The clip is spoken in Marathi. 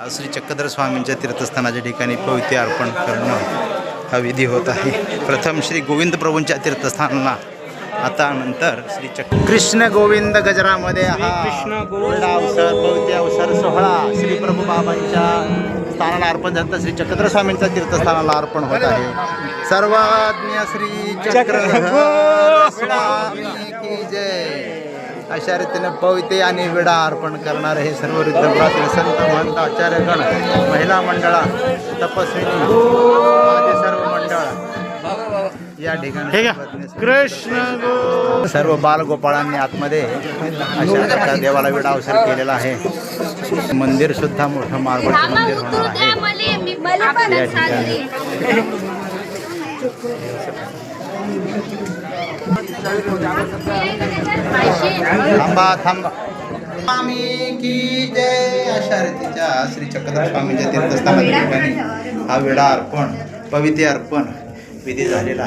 श्री चक्रधर स्वामींच्या तीर्थस्थानाच्या ठिकाणी पवित्र अर्पण करणं हा विधी होत आहे. प्रथम श्री गोविंद प्रभूंच्या तीर्थस्थानाला, आता नंतर श्री कृष्ण गोविंद गजरामध्ये हा अवसर पवित्र अवसर सोहळा श्री प्रभू बाबांच्या स्थानाला अर्पण झालं. श्री चक्रधर स्वामींच्या तीर्थस्थानाला अर्पण होत आहे. सर्वज्ञ श्री चक्रधर स्वामी की जय अशा रीतीने पविते आणि विडा अर्पण करणारे हे सर्व रुद्रपुरातील संत महंत आचार्यगण, महिला मंडळा, तपस्विनी आदी सर्व मंडळ या ठिकाणी कृष्ण सर्व बालगोपाळांनी आतमध्ये अशा प्रकारे देवाला विडा अवसर केलेला आहे. मंदिर सुद्धा मोठं मार्बलचं मंदिर होणार आहे या ठिकाणी. थांबा थांबा. स्वामी की जय अशा रीतीच्या श्री चक्रधर स्वामींच्या तीर्थस्थानाच्या ठिकाणी हा विडा अर्पण पवित्र अर्पण विधी झालेला